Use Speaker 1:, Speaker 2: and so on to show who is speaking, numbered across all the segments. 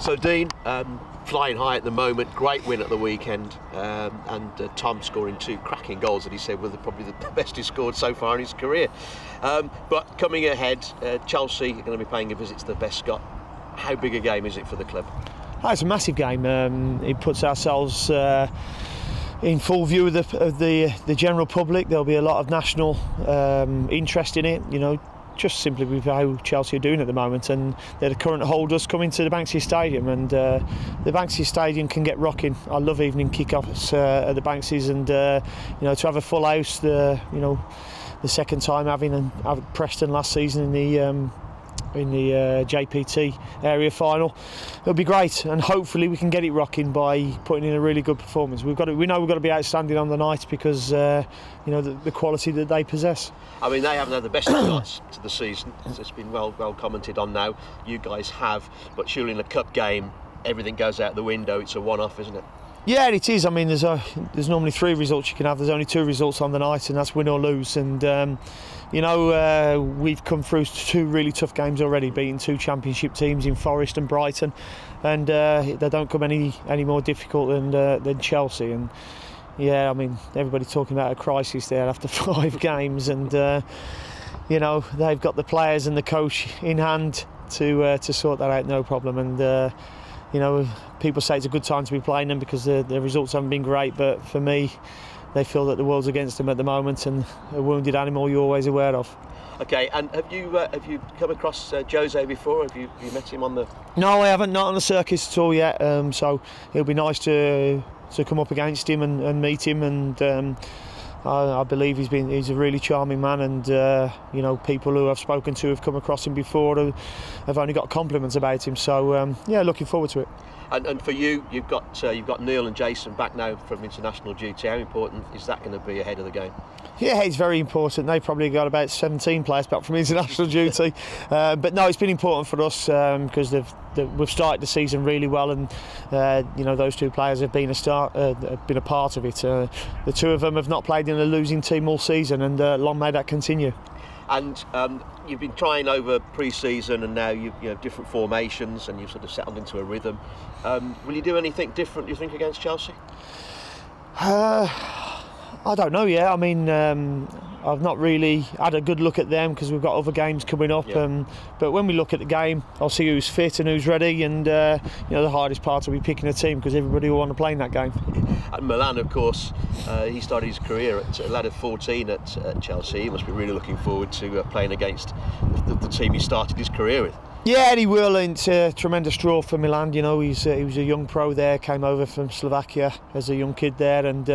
Speaker 1: So Dean, flying high at the moment, great win at the weekend, and Tom scoring 2 cracking goals that he said were probably the best he's scored so far in his career. But coming ahead, Chelsea are going to be paying a visit to the Bescot. How big a game is it for the club?
Speaker 2: Oh, it's a massive game. It puts ourselves in full view of the general public. There'll be a lot of national interest in it, you know, just simply with how Chelsea are doing at the moment, and they're the current holders coming to the Banksy Stadium, and the Banksy Stadium can get rocking. I love evening kick-offs at the Banksys, and you know, to have a full house, the second time having Preston last season in the JPT area final, it'll be great, and hopefully we can get it rocking by putting in a really good performance. We know we've got to be outstanding on the night because you know, the quality that they possess.
Speaker 1: I mean, they haven't had the best starts to the season. It's been well commented on now. You guys have, but surely in a cup game, everything goes out the window. It's a one-off, isn't it?
Speaker 2: Yeah, it is. I mean, there's normally 3 results you can have. There's only 2 results on the night, and that's win or lose. And you know, we've come through 2 really tough games already, beating 2 championship teams in Forest and Brighton, and they don't come any more difficult than Chelsea. And yeah, I mean, everybody talking about a crisis there after 5 games, and you know, they've got the players and the coach in hand to sort that out, no problem. And you know, people say it's a good time to be playing them because the results haven't been great, but for me, they feel that the world's against them at the moment, and a wounded animal you're always aware of.
Speaker 1: Okay, and have you come across Jose before? Have you met him on the? No,
Speaker 2: I haven't, not on the circus at all yet. So it'll be nice to come up against him and meet him, and I believe he's a really charming man, and you know, people who I've spoken to have come across him before have only got compliments about him. So yeah, looking forward to it.
Speaker 1: And for you, you've got Neil and Jason back now from international duty. How important is that going to be ahead of the game?
Speaker 2: Yeah, it's very important. They've probably got about 17 players back from international duty, but no, it's been important for us because we've started the season really well, and you know, those 2 players have been a part of it. The 2 of them have not played in a losing team all season, and long may that continue.
Speaker 1: And you've been trying over pre-season, and now you know, different formations, and you've sort of settled into a rhythm. Will you do anything different, do you think, against Chelsea?
Speaker 2: I don't know yet. I mean, I've not really had a good look at them because we've got other games coming up. Yeah. But when we look at the game, I'll see who's fit and who's ready. And you know, the hardest part will be picking a team because everybody will want to play in that game.
Speaker 1: And Milan, of course, he started his career at a lad of 14 at Chelsea. He must be really looking forward to playing against the team he started his career with.
Speaker 2: Yeah, and he will. It's a tremendous draw for Milan. You know, he was a young pro there, came over from Slovakia as a young kid there, and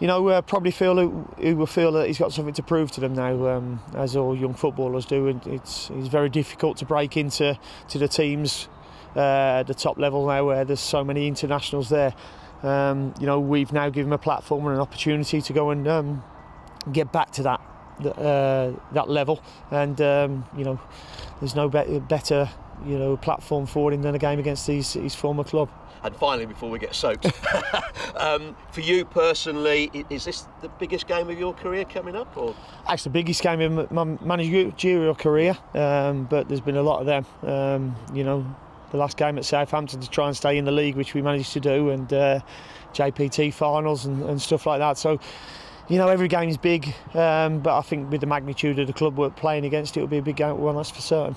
Speaker 2: you know, probably he will feel that he's got something to prove to them now, as all young footballers do. And it's very difficult to break into the teams at the top level now, where there's so many internationals there. You know, we've now given him a platform and an opportunity to go and get back to that level, and you know, there's no better platform for him than a game against his former club.
Speaker 1: And finally, before we get soaked, for you personally, is this the biggest game of your career coming up? Or?
Speaker 2: It's the biggest game of my managerial career, but there's been a lot of them. You know, the last game at Southampton to try and stay in the league, which we managed to do, and JPT finals and stuff like that. So, you know, every game is big, but I think with the magnitude of the club we're playing against, it will be a big game, one, that's for certain.